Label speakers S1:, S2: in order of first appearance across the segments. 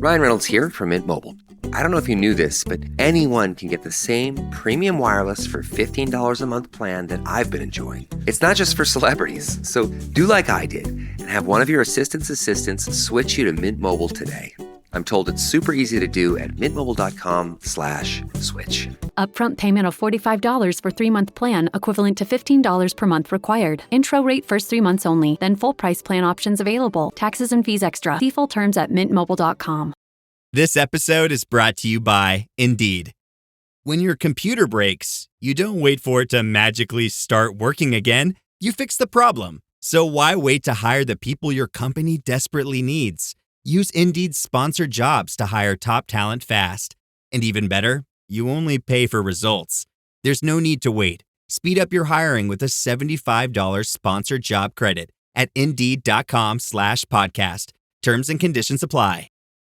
S1: Ryan Reynolds here from Mint Mobile. I don't know if you knew this, but anyone can get the same premium wireless for $15 a month plan that I've been enjoying. It's not just for celebrities. So do like I did and have one of your assistants switch you to Mint Mobile today. I'm told it's super easy to do at mintmobile.com/switch.
S2: Upfront payment of $45 for 3-month plan, equivalent to $15 per month required. Intro rate first 3 months only, then full price plan options available. Taxes and fees extra. See full terms at mintmobile.com.
S3: This episode is brought to you by Indeed. When your computer breaks, you don't wait for it to magically start working again. You fix the problem. So why wait to hire the people your company desperately needs? Use Indeed's sponsored jobs to hire top talent fast. And even better, you only pay for results. There's no need to wait. Speed up your hiring with a $75 sponsored job credit at Indeed.com/podcast. Terms and conditions apply.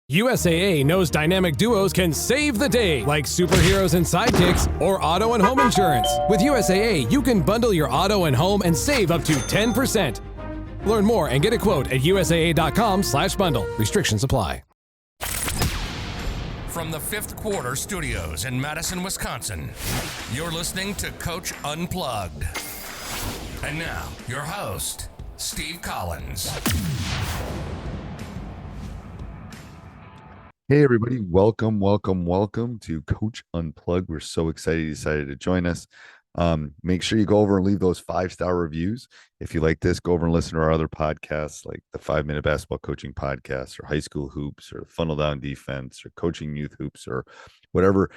S4: USAA knows dynamic duos can save the day, like superheroes and sidekicks or auto and home insurance. With USAA, you can bundle your auto and home and save up to 10%. Learn more and get a quote at USAA.com/bundle. Restrictions apply.
S5: From the Fifth Quarter Studios in Madison, Wisconsin, you're listening to Coach Unplugged. And now, your host, Steve Collins.
S6: Hey everybody, welcome to Coach Unplugged. We're so excited you decided to join us. Make sure you go over and leave those 5-star reviews. If you like this, go over and listen to our other podcasts like the 5-Minute Basketball Coaching Podcast or High School Hoops or Funnel Down Defense or Coaching Youth Hoops or whatever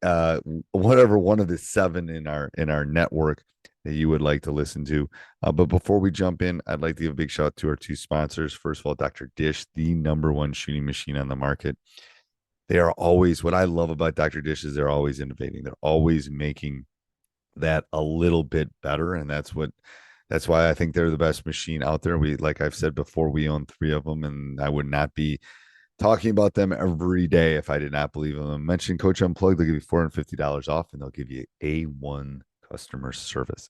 S6: one of the 7 in our network that you would like to listen to. But before we jump in, I'd like to give a big shout out to our 2 sponsors. First of all, Dr. Dish, the #1 shooting machine on the market. They are always, what I love about Dr. Dish is they're always innovating. They're always making that a little bit better. And that's why I think they're the best machine out there. Like I've said before, we own 3 of them, and I would not be talking about them every day if I did not believe in them. Mention Coach Unplugged, they'll give you $450 off, and they'll give you A1 customer service.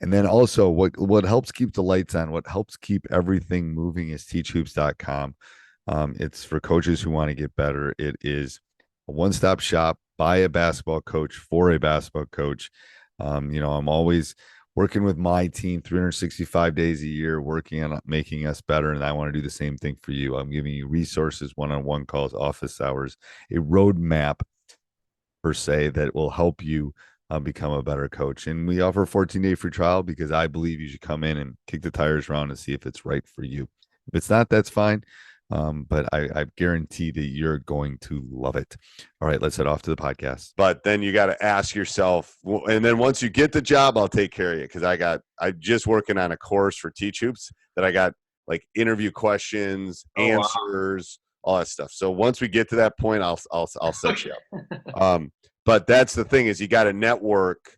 S6: And then also what helps keep the lights on, what helps keep everything moving is teachhoops.com. It's for coaches who want to get better. It is a one-stop shop by a basketball coach for a basketball coach. I'm always working with my team 365 days a year, working on making us better. And I want to do the same thing for you. I'm giving you resources, one-on-one calls, office hours, a roadmap per se that will help you become a better coach. And we offer a 14-day free trial because I believe you should come in and kick the tires around and see if it's right for you. If it's not, that's fine. But I guarantee that you're going to love it. All right, let's head off to the podcast.
S7: But then you got to ask yourself, and then once you get the job, I'll take care of you. Cause I'm just working on a course for Teachhoops that I got like interview questions, answers, all that stuff. So once we get to that point, I'll set you up. But that's the thing is you got to network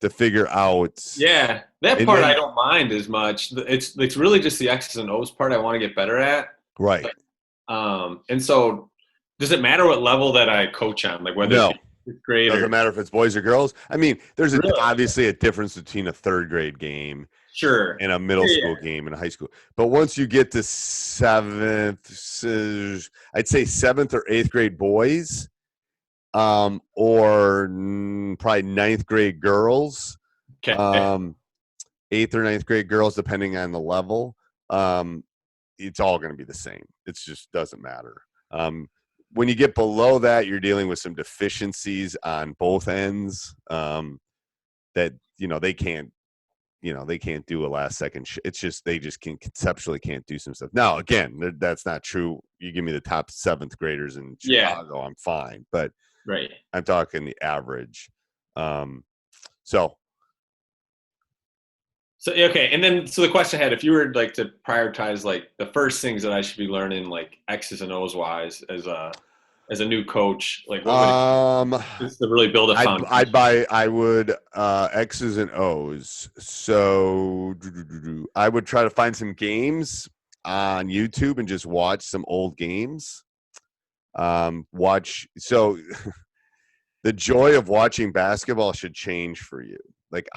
S7: to figure out.
S8: Yeah. That part I don't mind as much. It's really just the X's and O's part I want to get better at.
S7: Right.
S8: And so does it matter what level that I coach on? Like whether it's grade
S7: doesn't matter if it's boys or girls. I mean, there's obviously a difference between a 3rd grade game and a middle school game and a high school. But once you get to 7th, I'd say 7th or 8th grade boys, or probably 9th grade girls, 8th or 9th grade girls, depending on the level, it's all going to be the same. It just doesn't matter. When you get below that, you're dealing with some deficiencies on both ends that, they can't do a last second. It's just, they just conceptually can't do some stuff. Now, again, that's not true. You give me the top 7th graders in Chicago, I'm fine. But
S8: right,
S7: I'm talking the average.
S8: So, okay. And then, so the question I had, if you were like to prioritize like the first things that I should be learning, like X's and O's wise as a new coach, like what would to really build a foundation?
S7: I would X's and O's. So I would try to find some games on YouTube and just watch some old games. The joy of watching basketball should change for you. Like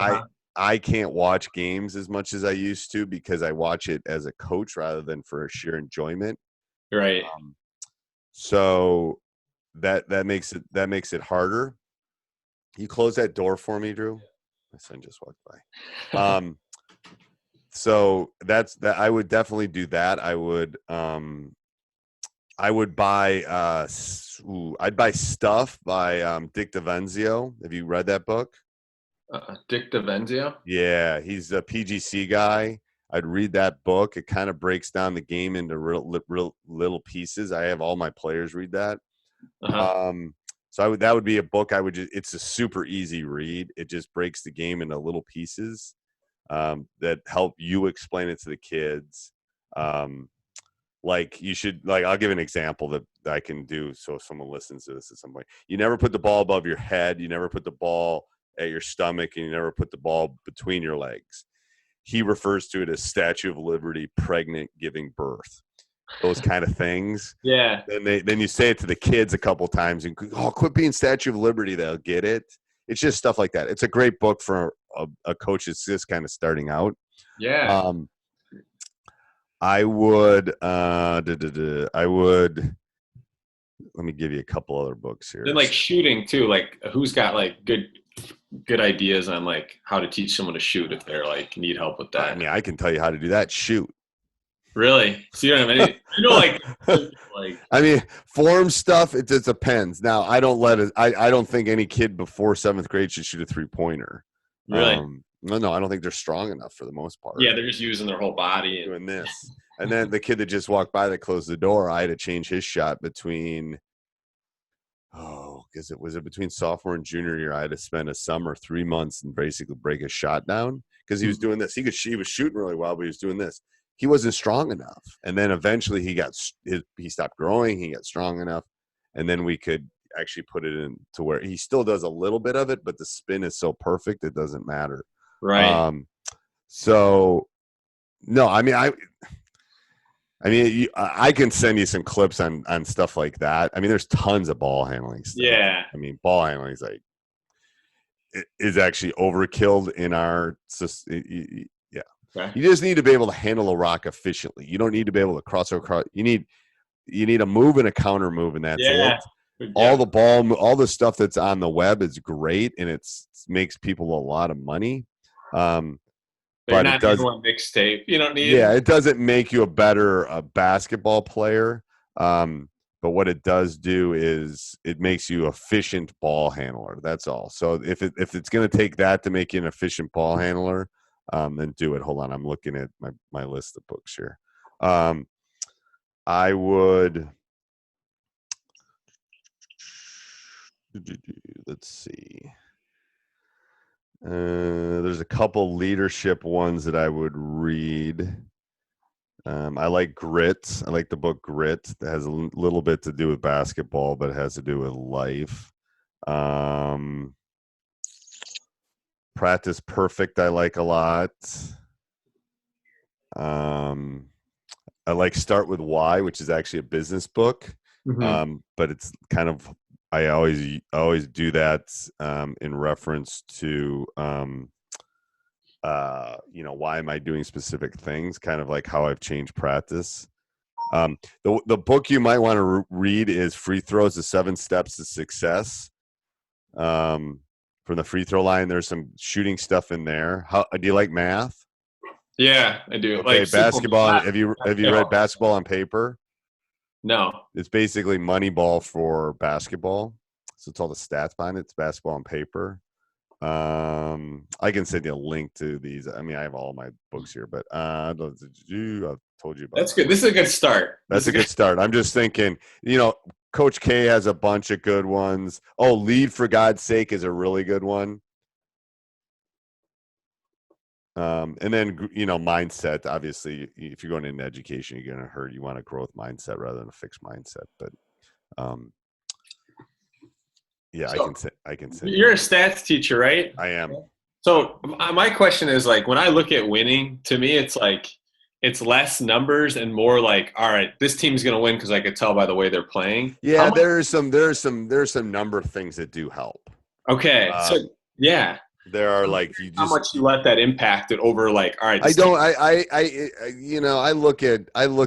S7: I can't watch games as much as I used to because I watch it as a coach rather than for sheer enjoyment.
S8: Right.
S7: So that makes it harder. You close that door for me, Drew? My son just walked by. So that's that. I would definitely do that. I would buy I'd buy Stuff by Dick DeVenzio. Have you read that book?
S8: Dick DeVenzio?
S7: Yeah, he's a PGC guy. I'd read that book. It kind of breaks down the game into real little pieces. I have all my players read that. So that would be a book I would it's a super easy read. It just breaks the game into little pieces that help you explain it to the kids. Like you should, like, I'll give an example that I can do so if someone listens to this at some point. You never put the ball above your head. You never put the ball at your stomach, and you never put the ball between your legs. He refers to it as Statue of Liberty, pregnant, giving birth. Those kind of things.
S8: Yeah.
S7: Then you say it to the kids a couple times and quit being Statue of Liberty. They'll get it. It's just stuff like that. It's a great book for a coach that's just kind of starting out.
S8: Yeah.
S7: I would let me give you a couple other books here.
S8: Then like shooting too, like who's got like good ideas on like how to teach someone to shoot if they're like need help with that.
S7: I mean, I can tell you how to do that. Shoot.
S8: Really? So you don't have any, like
S7: I mean, form stuff, it just depends. Now, I don't think any kid before 7th grade should shoot a 3-pointer.
S8: Really?
S7: No, I don't think they're strong enough for the most part.
S8: Yeah, they're just using their whole body.
S7: Doing this. And then the kid that just walked by that closed the door, I had to change his shot between because it was between sophomore and junior year. I had to spend a summer, 3 months, and basically break his shot down because he was doing this. He was shooting really well, but he was doing this. He wasn't strong enough. And then eventually he stopped growing. He got strong enough. And then we could actually put it in to where he still does a little bit of it, but the spin is so perfect, it doesn't matter.
S8: Right.
S7: So no, I mean, I can send you some clips on stuff like that. I mean, there's tons of ball handling stuff.
S8: Yeah.
S7: I mean, ball handling is like, it is actually overkill in our system. Yeah. Okay. You just need to be able to handle a rock efficiently. You don't need to be able to cross over. You need a move and a counter move, and that's it. Yeah. All the stuff that's on the web is great, and it makes people a lot of money. But
S8: it does one mixtape. You don't need.
S7: Yeah, it doesn't make you a better basketball player. But what it does do is it makes you efficient ball handler. That's all. So if it's going to take that to make you an efficient ball handler, then do it. Hold on, I'm looking at my list of books here. I would. Let's see. There's a couple leadership ones that I would read. I like Grit. I like the book Grit. That has a little bit to do with basketball, but it has to do with life. Practice Perfect I like a lot. I like Start With Why, which is actually a business book. Mm-hmm. But it's kind of, I always do that in reference to why am I doing specific things, kind of like how I've changed practice. The book you might want to read is Free Throws: The 7 Steps to Success. From the free throw line, there's some shooting stuff in there. How do you like math?
S8: Yeah, I do.
S7: Okay, like basketball. Have you read Basketball on Paper?
S8: No.
S7: It's basically Moneyball for basketball. So it's all the stats behind it. It's Basketball on Paper. I can send you a link to these. I mean, I have all my books here, but I've told you about.
S8: That's good. This is a good start.
S7: That's a good start. I'm just thinking, Coach K has a bunch of good ones. Oh, Lead for God's Sake is a really good one. And then, mindset, obviously, if you're going into education, you're going to hurt. You want a growth mindset rather than a fixed mindset. But, I can say.
S8: You're a stats teacher, right?
S7: I am.
S8: So my question is, like, when I look at winning, to me, it's like, it's less numbers and more like, all right, this team's going to win because I could tell by the way they're playing.
S7: Yeah, there's some number of things that do help.
S8: Okay. So yeah.
S7: There are like
S8: how much you let that impact it over, like, all right.
S7: I look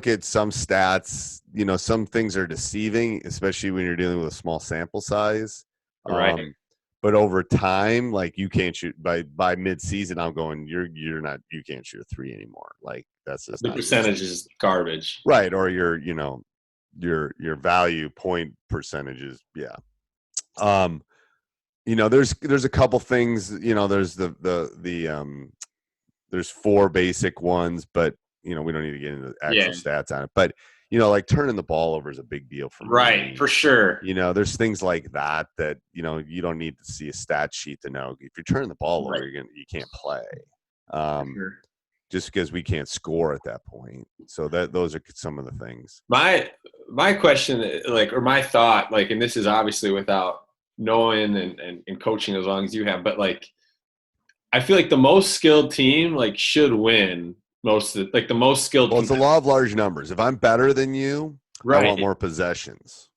S7: at some stats some things are deceiving, especially when you're dealing with a small sample size.
S8: Right.
S7: But over time, like you can't shoot by mid-season. I'm going, you can't shoot a 3 anymore. Like that's just
S8: the percentage is garbage.
S7: Right. Or your value point percentages. Yeah. There's a couple things, there's there's 4 basic ones, but we don't need to get into actual stats on it. But like turning the ball over is a big deal for me.
S8: Right, for sure.
S7: There's things like that you don't need to see a stat sheet to know. If you're turning the ball over, you can't play.
S8: Sure.
S7: Just because we can't score at that point. So those are some of the things.
S8: My question, or my thought, and this is obviously without knowing and coaching as long as you have, but I feel like the most skilled team should win most of the most skilled.
S7: Well, it's the law of large numbers. If I'm better than you, I want more possessions.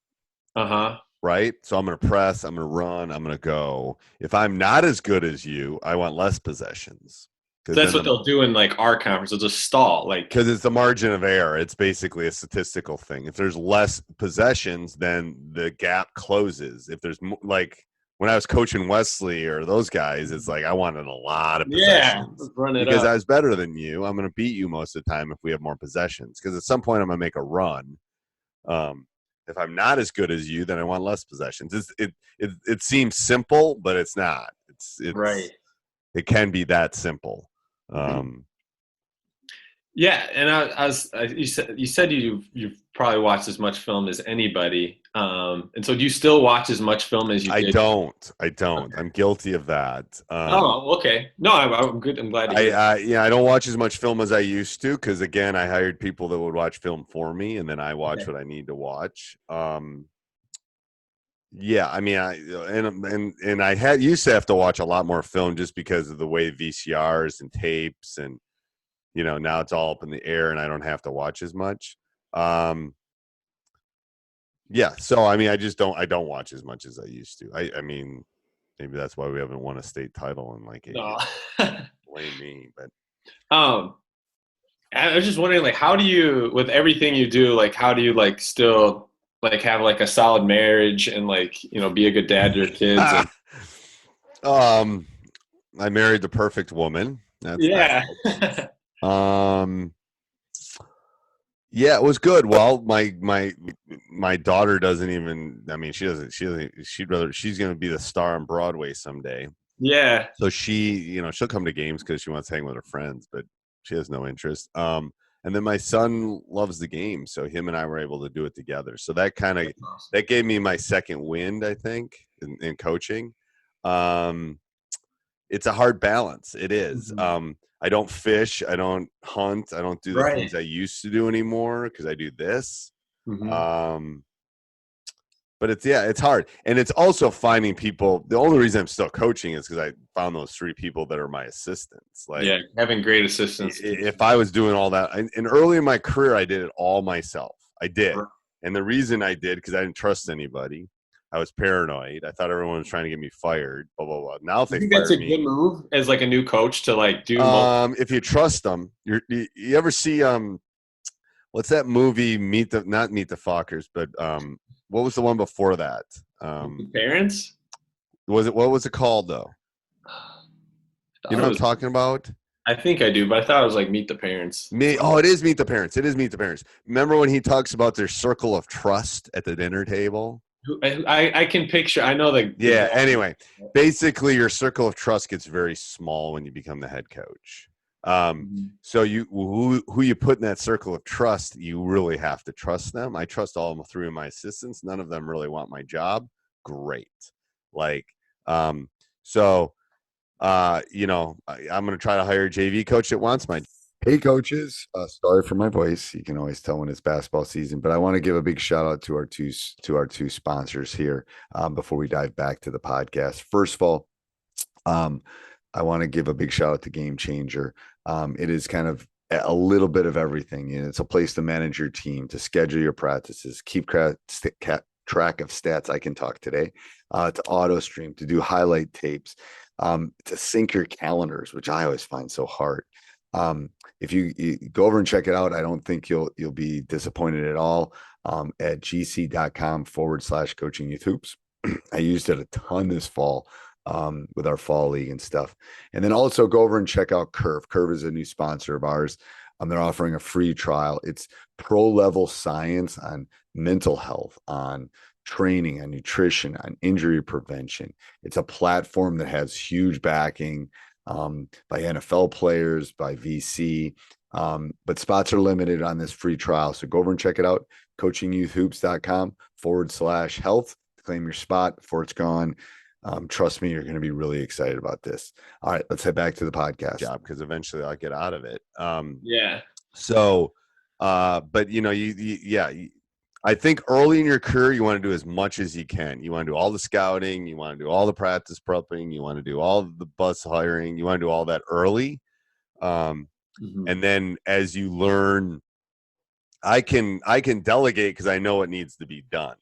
S7: Right? So I'm going to press, I'm going to run, I'm going to go. If I'm not as good as you, I want less possessions.
S8: That's what they'll do in our conference. They'll just stall.
S7: Because it's the margin of error. It's basically a statistical thing. If there's less possessions, then the gap closes. If there's when I was coaching Wesley or those guys, it's I wanted a lot of possessions.
S8: Yeah, run it
S7: because
S8: up.
S7: I was better than you. I'm going to beat you most of the time if we have more possessions. Because at some point I'm going to make a run. If I'm not as good as you, then I want less possessions. It seems simple, but it's not. It's
S8: right.
S7: It can be that simple.
S8: Yeah, and you said you've probably watched as much film as anybody, and so do you still watch as much film as you did?
S7: I don't. Okay. I'm guilty of that.
S8: Okay. No, I'm good. I'm glad to hear.
S7: I don't watch as much film as I used to because again, I hired people that would watch film for me, and then I watch what I need to watch. Yeah, I mean, I used to have to watch a lot more film just because of the way VCRs and tapes and. Now it's all up in the air and I don't have to watch as much. Yeah. So, I mean, I don't watch as much as I used to. I mean, maybe that's why we haven't won a state title in 8 years. Blame me, but.
S8: I was just wondering, how do you, with everything you do, how do you still have a solid marriage and be a good dad to your kids?
S7: I married the perfect woman.
S8: Yeah.
S7: Yeah, it was good. Well, my daughter doesn't even. I mean, she's going to be the star on Broadway someday.
S8: Yeah.
S7: So she'll come to games because she wants to hang with her friends, but she has no interest. And then my son loves the game, so him and I were able to do it together. So that that gave me my second wind, I think, in coaching. It's a hard balance. It is. Mm-hmm. I don't fish. I don't hunt. I don't do the things I used to do anymore because I do this. Mm-hmm. But it's hard. And it's also finding people. The only reason I'm still coaching is because I found those 3 people that are my assistants.
S8: Having great assistants.
S7: If I was doing all that, and early in my career, I did it all myself. I did. Sure. And the reason I did, because I didn't trust anybody. I was paranoid. I thought everyone was trying to get me fired. Blah blah blah. Now if they
S8: that's a good move as a new coach to do.
S7: If you trust them, you ever see what's that movie? Not Meet the Fockers, but what was the one before that?
S8: The Parents.
S7: What was it called though? You know what I'm talking about?
S8: I think I do, but I thought it was Meet the Parents.
S7: It is Meet the Parents. It is Meet the Parents. Remember when he talks about their circle of trust at the dinner table?
S8: I can picture. I know that.
S7: Yeah. Anyway, basically, your circle of trust gets very small when you become the head coach. So who you put in that circle of trust, you really have to trust them. I trust all 3 of my assistants. None of them really want my job. Great. I'm going to try to hire a JV coach that wants my. Hey, coaches. Sorry for my voice. You can always tell when it's basketball season, but I want to give a big shout out to our two sponsors here before we dive back to the podcast. First of all, I want to give a big shout out to Game Changer. It is kind of a little bit of everything. It's a place to manage your team, to schedule your practices, keep track of stats. I can talk today, to auto stream, to do highlight tapes, to sync your calendars, which I always find so hard. If you go over and check it out, I don't think you'll be disappointed at all.
S6: at gc.com/coaching youth hoops. I used it a ton this fall with our fall league and stuff. And then also go over and check out Curve. Curve is a new sponsor of ours. They're offering a free trial. It's pro level science on mental health, on training, on nutrition, on injury prevention. It's a platform that has huge backing by NFL players, by VC. But spots are limited on this free trial. So go over and check it out. coachingyouthhoops.com/health. Claim your spot before it's gone. Trust me, you're going to be really excited about this. All right, let's head back to the podcast.
S7: Because eventually I'll get out of it.
S8: Yeah.
S7: So, but I think early in your career, you want to do as much as you can. You want to do all the scouting. You want to do all the practice prepping. You want to do all the bus hiring. You want to do all that early. And then as you learn, I can delegate because I know it needs to be done.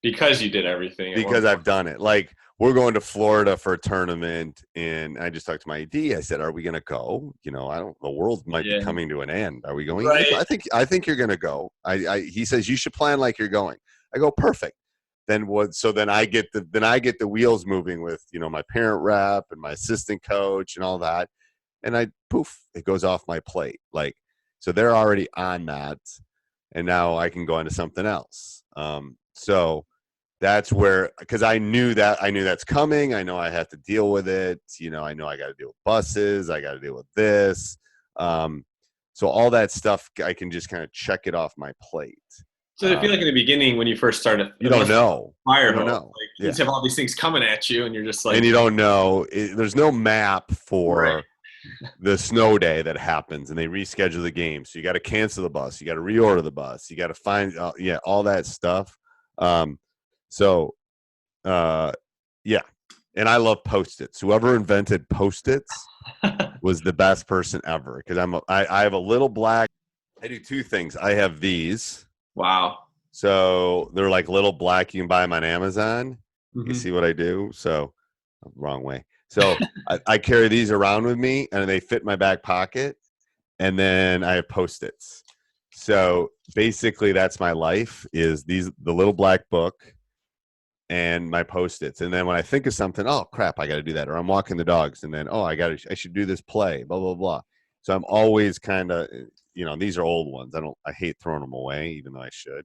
S8: Because you did everything.
S7: Because I've done it. Like, we're going to Florida for a tournament, and I just talked to my AD. I said, "Are we going to go? The world might be coming to an end. Are we going?"
S8: Right.
S7: I think you're going to go. He says you should plan like you're going. I go, perfect. Then what? So then I get the wheels moving with my parent rep and my assistant coach and all that, and it goes off my plate. Like, so they're already on that, and now I can go into something else. So that's where, because I knew that's coming. I know I have to deal with it. I know I got to deal with buses. I got to deal with this. So all that stuff, I can just kind of check it off my plate.
S8: So I feel like in the beginning when you first started,
S7: you don't know.
S8: You just have all these things coming at you, and you're just like,
S7: and you don't know. There's no map for the snow day that happens, and they reschedule the game. So you got to cancel the bus. You got to reorder the bus. You got to find, all that stuff. And I love Post-its. Whoever invented Post-its was the best person ever, because I have a little black. I do two things. I have these.
S8: Wow.
S7: So they're like little black. You can buy them on Amazon. You see what I do? So wrong way. So I carry these around with me, and they fit in my back pocket. And then I have Post-its. So basically that's my life, is the little black book and my Post-its. And then when I think of something, oh crap, I got to do that. Or I'm walking the dogs, and then, I should do this play, blah, blah, blah. So I'm always kind of, these are old ones. I hate throwing them away, even though I should.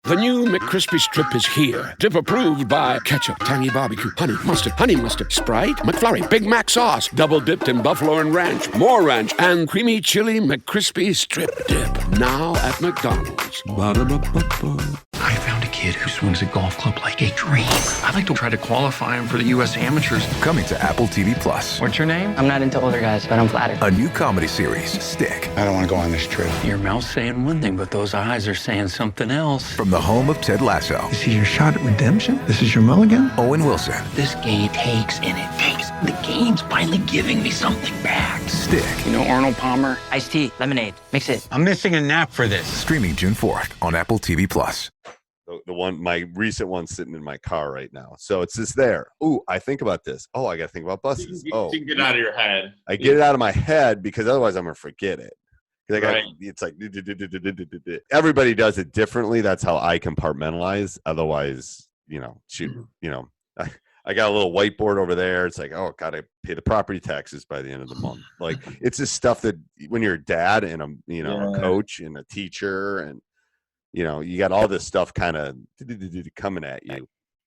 S9: The new McCrispy Strip is here. Dip approved by ketchup, tangy barbecue, honey mustard, Sprite, McFlurry, Big Mac sauce, double dipped in buffalo and ranch, more ranch, and creamy chili McCrispy Strip Dip. Now at McDonald's. Ba-da-ba-ba-ba.
S10: I found a kid who swings a golf club like a dream. I'd like to try to qualify him for the U.S. Amateurs.
S11: Coming to Apple TV+.
S10: What's your name?
S12: I'm not into older guys, but I'm flattered.
S11: A new comedy series, Stick.
S13: I don't want to go on this trip.
S10: Your mouth's saying one thing, but those eyes are saying something else.
S11: From the home of Ted Lasso.
S13: This is your shot at redemption? This is your mulligan?
S11: Owen Wilson.
S10: This game takes and it takes. The game's finally giving me something back.
S11: Stick.
S10: You know Arnold Palmer?
S12: Iced tea, lemonade, mix it.
S13: I'm missing a nap for this.
S11: Streaming June 4th on Apple TV+.
S7: The one, my recent one, sitting in my car right now. So it's just there. Ooh, I think about this. Oh, I got to think about buses.
S8: You can get it out of your head.
S7: I get it out of my head, because otherwise I'm going to forget it. It's like everybody does it differently. That's how I compartmentalize. Otherwise, I got a little whiteboard over there. It's like, oh, got to pay the property taxes by the end of the month. Like, it's just stuff that when you're a dad and a coach and a teacher, and you got all this stuff kind of coming at you.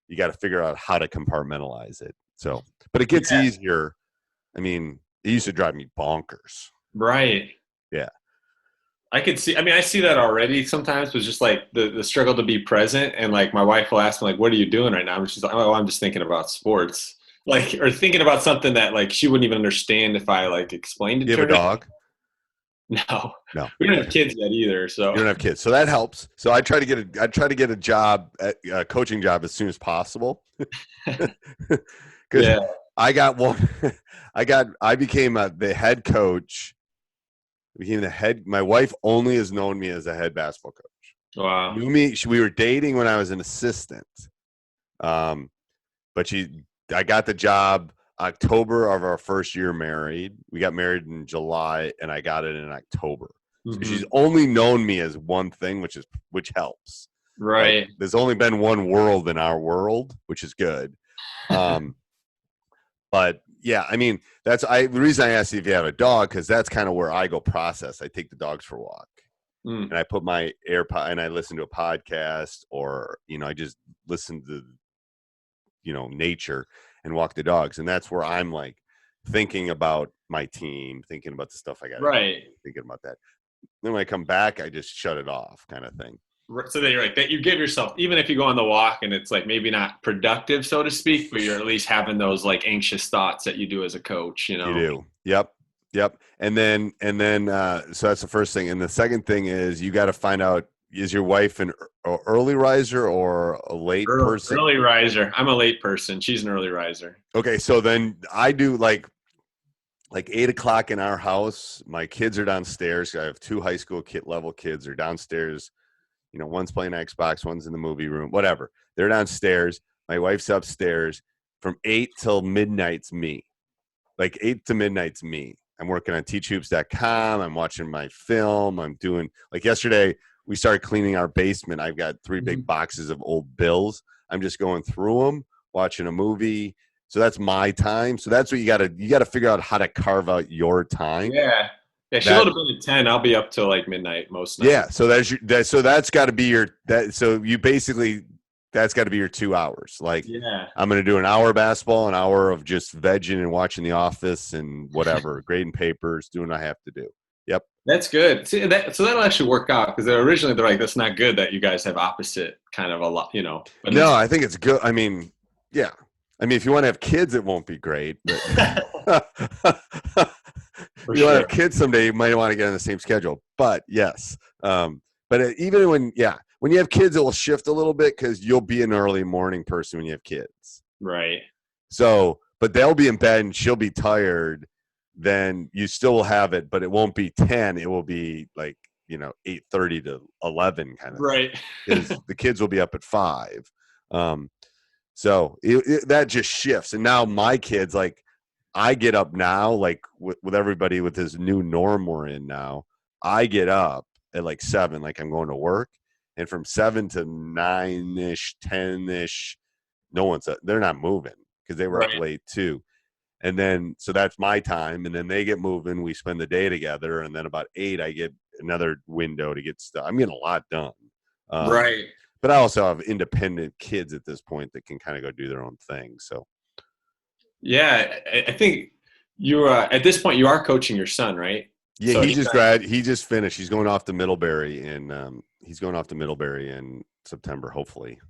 S7: You got to figure out how to compartmentalize it. So, but it gets easier. I mean, it used to drive me bonkers.
S8: Right.
S7: Yeah.
S8: I see that already sometimes, but just like the struggle to be present. And like my wife will ask me, like, what are you doing right now? And she's like, oh, I'm just thinking about sports. Like, or thinking about something that like she wouldn't even understand if I like explained it to her.
S7: You have a dog?
S8: No. We don't
S7: Okay.
S8: have kids yet either. So
S7: you don't have kids. So that helps. So I try to get a job, a coaching job, as soon as possible. Because I got one. I became the head coach. My wife only has known me as a head basketball coach.
S8: Wow.
S7: Knew me. We were dating when I was an assistant. But I got the job October of our first year married. We got married in July, and I got it in October. So she's only known me as one thing, which helps.
S8: Right.
S7: Like, there's only been one world in our world, which is good. But yeah, I mean, the reason I asked you if you have a dog, because that's kind of where I go process. I take the dogs for a walk. And I put my AirPod and I listen to a podcast, or, I just listen to, nature and walk the dogs. And that's where I'm like thinking about my team, thinking about the stuff I got, thinking about that. Then when I come back, I just shut it off, kind of thing.
S8: So then you're like that. You give yourself, even if you go on the walk and it's like maybe not productive, so to speak, but you're at least having those like anxious thoughts that you do as a coach. You
S7: do. Yep. And then, so that's the first thing. And the second thing is you got to find out, is your wife an early riser or a late person?
S8: Early riser. I'm a late person. She's an early riser.
S7: Okay. So then I do like 8 o'clock in our house. My kids are downstairs. I have 2 high school level kids. They're downstairs. One's playing Xbox, one's in the movie room, whatever. They're downstairs. My wife's upstairs. From 8 till midnight's me. Like 8 to midnight's me. I'm working on Teachhoops.com. I'm watching my film. I'm doing, like yesterday, we started cleaning our basement. I've got 3 big boxes of old bills. I'm just going through them, watching a movie. So that's my time. So that's what you got to figure out how to carve out your time.
S8: Yeah. Yeah, she'll have been at 10. I'll be up till like midnight most nights.
S7: Yeah, so that's got to be that's got to be your 2 hours. Like, I'm going to do an hour of basketball, an hour of just vegging and watching The Office and whatever, grading papers, doing what I have to do. Yep.
S8: That's good. See, so that'll actually work out, because originally they're like, that's not good that you guys have opposite kind of a lot, But
S7: no, I think it's good. I mean, yeah. I mean, if you want to have kids, it won't be great. But if you want to have kids someday, you might want to get on the same schedule. But yes. But even when you have kids, it will shift a little bit, because you'll be an early morning person when you have kids.
S8: Right.
S7: So, but they'll be in bed and she'll be tired. Then you still will have it, but it won't be 10. It will be like, 8:30 to 11 kind of.
S8: Right.
S7: Because the kids will be up at 5. So that just shifts. And now my kids, like, I get up now, like with everybody with this new norm we're in now, I get up at like 7, like I'm going to work. And from 7 to 9-ish, 10-ish, they're not moving, because they were up late too. And then, so that's my time. And then they get moving. We spend the day together. And then about 8, I get another window to get stuff. I'm getting a lot done.
S8: Right.
S7: But I also have independent kids at this point that can kind of go do their own thing. So.
S8: Yeah, I think you at this point you are coaching your son, right?
S7: Yeah, so he just finished. He's going off to Middlebury, and in September. Hopefully,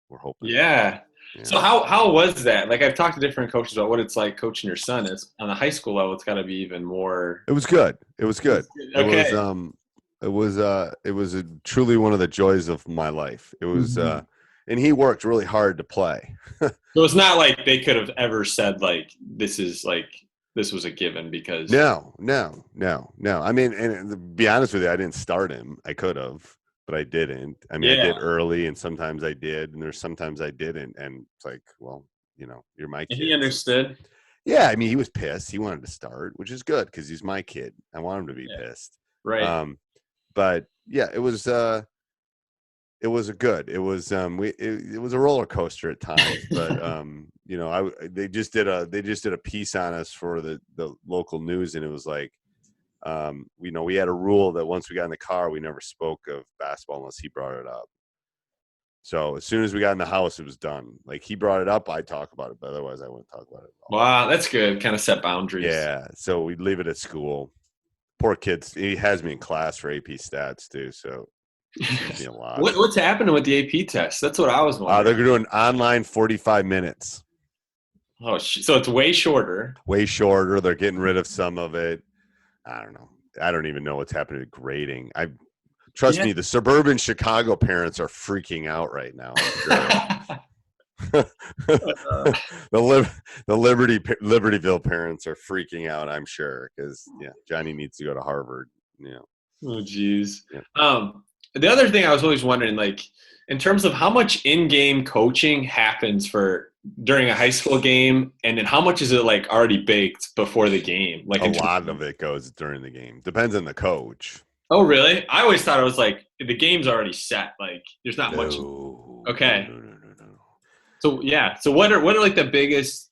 S7: we're hoping.
S8: Yeah. So how was that? Like, I've talked to different coaches about what it's like coaching your son. It's on the high school level. It's got to be even more.
S7: It was good.
S8: Okay.
S7: It was truly one of the joys of my life. It was. And he worked really hard to play.
S8: So it's not like they could have ever said like this was a given, because
S7: no. I mean, and to be honest with you, I didn't start him. I could have, but I didn't. I mean, I did early, and sometimes I did, and there's sometimes I didn't. And it's like, well, you're my kid.
S8: He understood.
S7: Yeah, I mean, he was pissed. He wanted to start, which is good, because he's my kid. I want him to be pissed.
S8: Right.
S7: But yeah, it was good. It was a roller coaster at times, but they just did a piece on us for the local news, and it was like, we had a rule that once we got in the car, we never spoke of basketball unless he brought it up. So as soon as we got in the house, it was done. Like, he brought it up, I talk about it, but otherwise I wouldn't talk about it at all.
S8: Wow, that's good. Kind of set boundaries.
S7: Yeah. So we'd leave it at school. Poor kids. He has me in class for AP stats too. So a lot.
S8: What's happening with the AP test? That's what I was wondering.
S7: They're doing online 45 minutes.
S8: Oh, so it's way shorter.
S7: Way shorter. They're getting rid of some of it. I don't know. I don't even know what's happening to grading. Trust me, the suburban Chicago parents are freaking out right now. The Libertyville parents are freaking out, I'm sure, because Johnny needs to go to Harvard. Yeah.
S8: Oh, geez. Yeah. The other thing I was always wondering, like, in terms of how much in-game coaching happens during a high school game, and then how much is it like already baked before the game? Like,
S7: a lot of it goes during the game. Depends on the coach.
S8: Oh, really? I always thought it was like the game's already set. Like there's not much. Okay. No. So yeah. So what are like the biggest?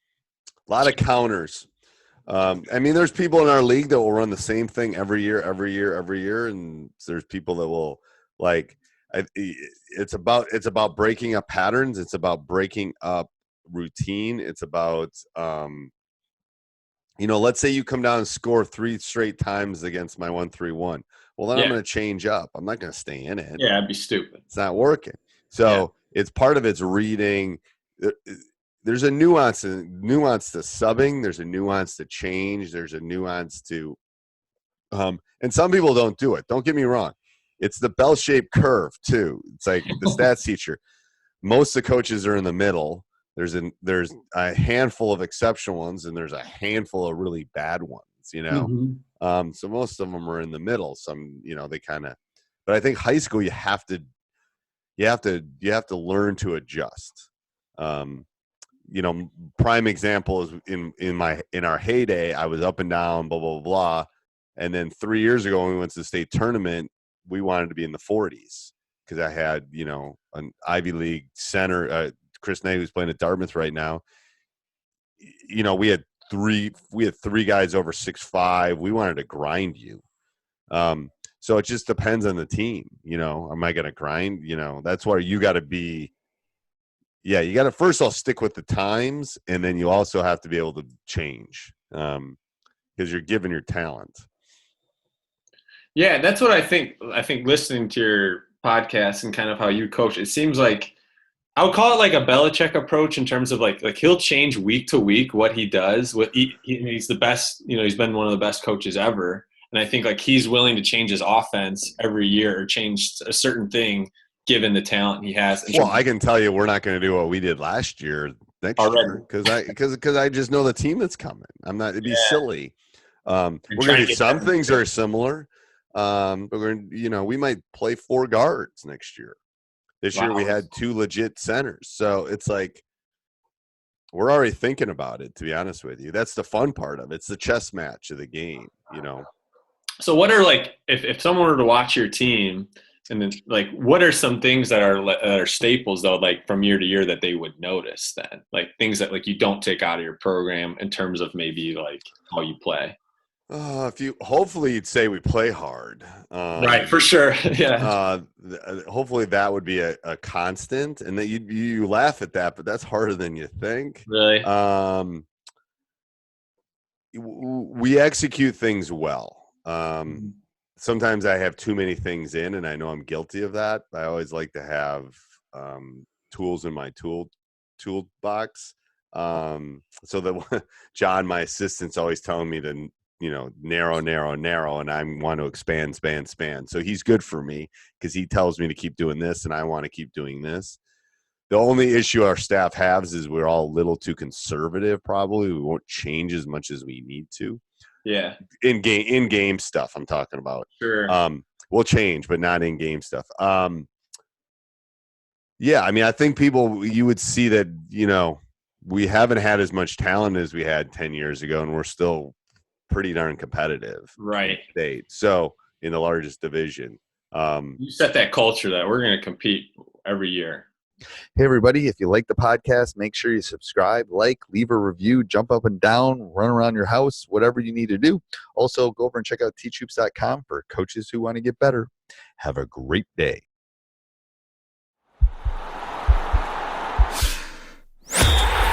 S7: A lot of counters. I mean, there's people in our league that will run the same thing every year, and there's people that will like. It's about breaking up patterns. It's about breaking up routine. It's about let's say you come down and score 3 straight times against my 1-3-1. Well, then I'm going to change up. I'm not going to stay in it.
S8: Yeah, it'd be stupid.
S7: It's not working. So it's part of it's reading. There's a nuance to subbing. There's a nuance to change. There's a nuance to, and some people don't do it. Don't get me wrong. It's the bell-shaped curve too. It's like the stats teacher. Most of the coaches are in the middle. There's a handful of exceptional ones, and there's a handful of really bad ones. Mm-hmm. So most of them are in the middle. Some, they kind of. But I think high school, you have to learn to adjust. Prime example is in our heyday, I was up and down, blah blah blah, and then 3 years ago when we went to the state tournament, we wanted to be in the 40s because I had an Ivy League center, Chris Nagy, who's playing at Dartmouth right now. We had three guys over 6'5". We wanted to grind you. So it just depends on the team. Am I going to grind? That's why you got to be. Yeah, you got to first of all stick with the times, and then you also have to be able to change because you're given your talent.
S8: Yeah, that's what I think. I think listening to your podcast and kind of how you coach, it seems like I would call it like a Belichick approach in terms of like he'll change week to week what he does. He's the best. He's been one of the best coaches ever, and I think like he's willing to change his offense every year or change a certain thing given the talent he has.
S7: Well, I can tell you we're not going to do what we did last year next year because I just know the team that's coming. I'm not. It'd be silly. We're going to do some things that are similar, but we're we might play 4 guards next year. This year we had 2 legit centers, so it's like we're already thinking about it. To be honest with you, that's the fun part of it. It's the chess match of the game.
S8: So what are like if someone were to watch your team? And then, like, what are some things that are staples though, like from year to year that they would notice then, like things that like you don't take out of your program in terms of maybe like how you play?
S7: Hopefully you'd say we play hard,
S8: right? For sure, yeah.
S7: Hopefully that would be a constant, and that you laugh at that, but that's harder than you think.
S8: Really?
S7: We execute things well. Sometimes I have too many things in, and I know I'm guilty of that. I always like to have tools in my toolbox. So that John, my assistant's always telling me to, narrow, and I want to expand. So he's good for me because he tells me to keep doing this, and I want to keep doing this. The only issue our staff has is we're all a little too conservative. Probably we won't change as much as we need to.
S8: Yeah.
S7: In game stuff I'm talking about.
S8: Sure.
S7: We'll change, but not in game stuff. Yeah, I mean, I think you would see that, we haven't had as much talent as we had 10 years ago, and we're still pretty darn competitive.
S8: Right.
S7: So in the largest division.
S8: You set that culture that we're going to compete every year.
S6: Hey, everybody, if you like the podcast, make sure you subscribe, leave a review, jump up and down, run around your house, whatever you need to do. Also, go over and check out Teachhoops.com for coaches who want to get better. Have a great day.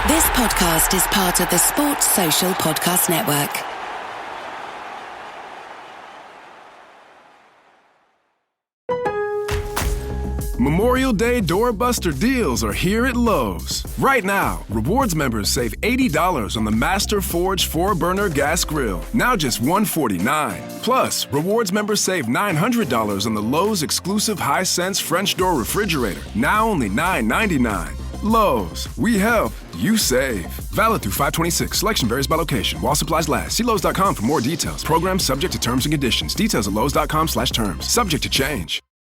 S14: This podcast is part of the Sports Social Podcast Network.
S15: Memorial Day doorbuster deals are here at Lowe's. Right now, Rewards members save $80 on the Master Forge 4-burner gas grill, now just $149. Plus, Rewards members save $900 on the Lowe's exclusive Hisense French door refrigerator, now only $999. Lowe's, we help, you save. Valid through 5/26. Selection varies by location. While supplies last. See Lowe's.com for more details. Program subject to terms and conditions. Details at Lowe's.com/terms. Subject to change.